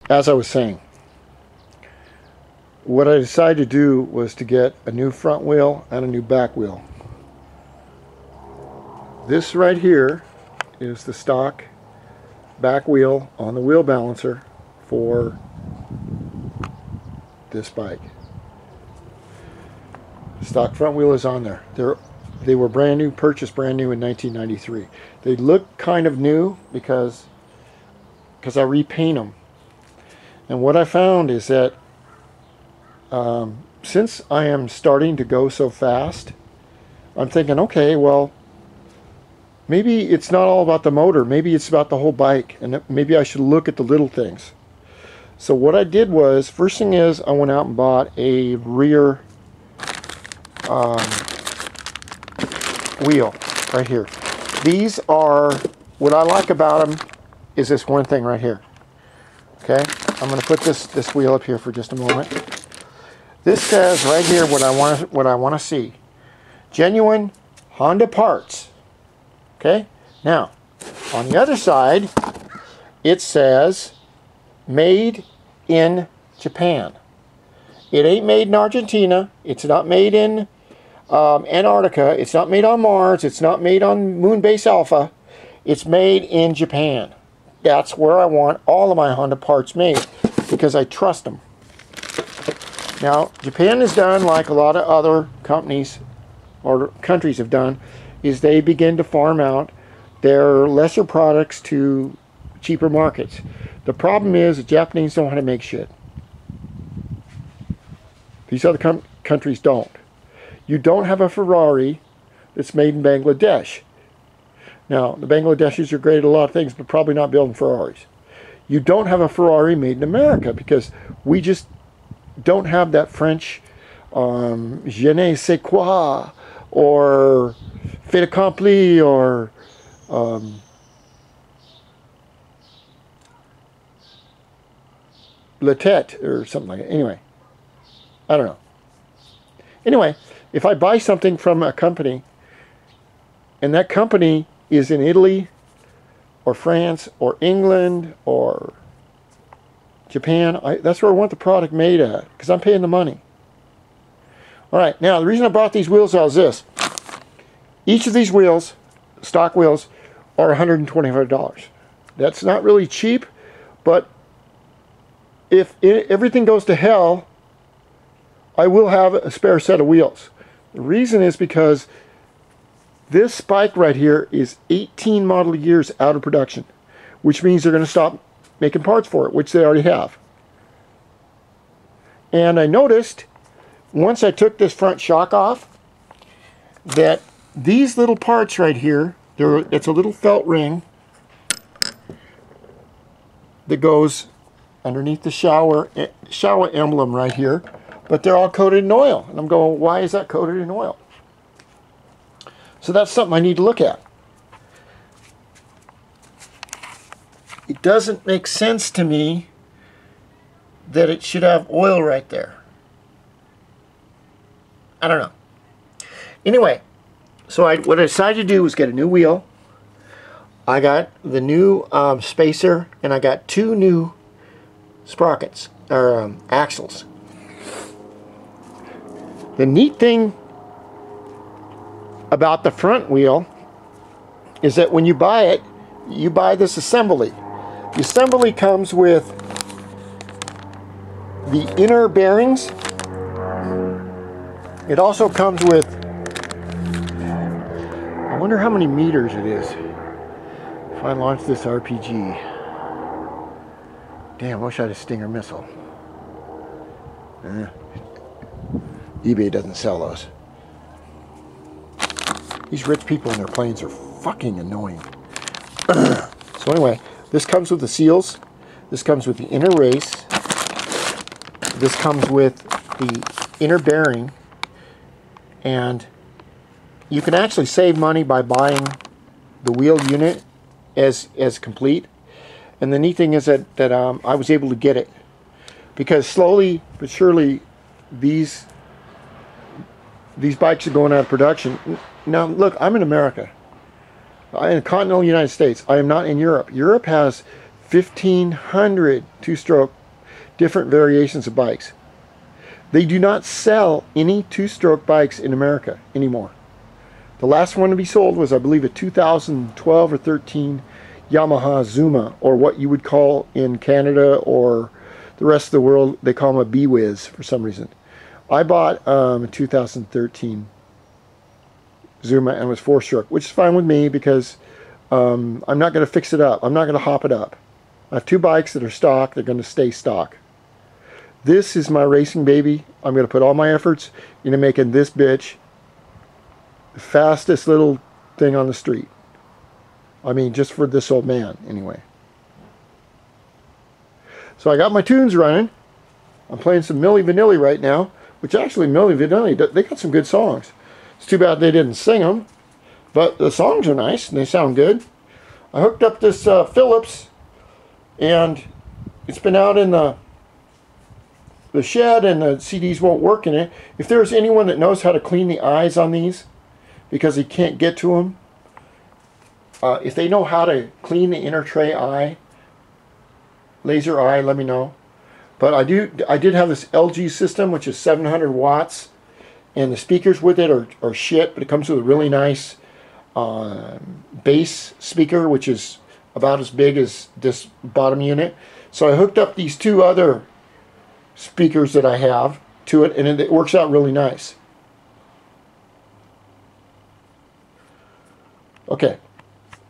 as I was saying, what I decided to do was to get a new front wheel and a new back wheel. This right here is the stock back wheel on the wheel balancer for this bike. The stock front wheel is on there. They were brand new, purchased brand new in 1993. They look kind of new because I repaint them. And what I found is that since I am starting to go so fast, I'm thinking, okay, well, maybe it's not all about the motor. Maybe it's about the whole bike, and maybe I should look at the little things. So what I did was, first thing is, I went out and bought a rear wheel right here. These are, what I like about them is this one thing right here. Okay, I'm going to put this wheel up here for just a moment. This says right here what I want to see. Genuine Honda parts. Okay, now on the other side it says made in Japan. It ain't made in Argentina. It's not made in Antarctica. It's not made on Mars. It's not made on Moonbase Alpha. It's made in Japan. That's where I want all of my Honda parts made, because I trust them. Now, Japan has done like a lot of other companies or countries have done, is they begin to farm out their lesser products to cheaper markets. The problem is the Japanese don't know how to make shit. These other countries don't. You don't have a Ferrari that's made in Bangladesh. Now, the Bangladeshis are great at a lot of things, but probably not building Ferraris. You don't have a Ferrari made in America because we just don't have that French je ne sais quoi, or fait accompli, or la tête, or something like that. Anyway, I don't know. Anyway, if I buy something from a company, and that company is in Italy, or France, or England, or Japan, that's where I want the product made at, because I'm paying the money. Alright, now the reason I bought these wheels is this. Each of these wheels, stock wheels, are $125. That's not really cheap, but if everything goes to hell, I will have a spare set of wheels. The reason is because this bike right here is 18 model years out of production, which means they're going to stop making parts for it, which they already have. And I noticed, once I took this front shock off, that these little parts right here, it's a little felt ring that goes underneath the shower emblem right here, but they're all coated in oil. And I'm going, why is that coated in oil? So that's something I need to look at. It doesn't make sense to me that it should have oil right there. I don't know. Anyway, so what I decided to do was get a new wheel. I got the new spacer, and I got 2 new sprockets, or axles. The neat thing about the front wheel is that when you buy it, you buy this assembly. The assembly comes with the inner bearings. It also comes with, I wonder how many meters it is if I launch this RPG. Damn, I wish I had a Stinger missile. eBay doesn't sell those. These rich people in their planes are fucking annoying. So anyway, this comes with the seals. This comes with the inner race. This comes with the inner bearing. And you can actually save money by buying the wheel unit as complete. And the neat thing is that I was able to get it, because slowly but surely these bikes are going out of production. Now look, I'm in America. I'm in the continental United States. I am not in Europe. Europe has 1,500 two-stroke different variations of bikes. They do not sell any two-stroke bikes in America anymore. The last one to be sold was, I believe, a 2012 or 13 Yamaha Zuma, or what you would call in Canada or the rest of the world, they call them a B-Wiz for some reason. I bought a 2013 Zuma and it was 4-stroke, which is fine with me because I'm not going to fix it up. I'm not going to hop it up. I have 2 bikes that are stock. They're going to stay stock. This is my racing baby. I'm going to put all my efforts into making this bitch the fastest little thing on the street. I mean, just for this old man, anyway. So I got my tunes running. I'm playing some Milli Vanilli right now, which actually Milli Vanilli, they got some good songs. It's too bad they didn't sing them, but the songs are nice and they sound good. I hooked up this Philips, and it's been out in the shed, and the CDs won't work in it. If there's anyone that knows how to clean the eyes on these, because he can't get to them, if they know how to clean the inner tray eye, laser eye, let me know. But I did have this LG system, which is 700 watts, and the speakers with it are shit, but it comes with a really nice bass speaker, which is about as big as this bottom unit. So I hooked up these 2 other speakers that I have to it, and it works out really nice. Okay.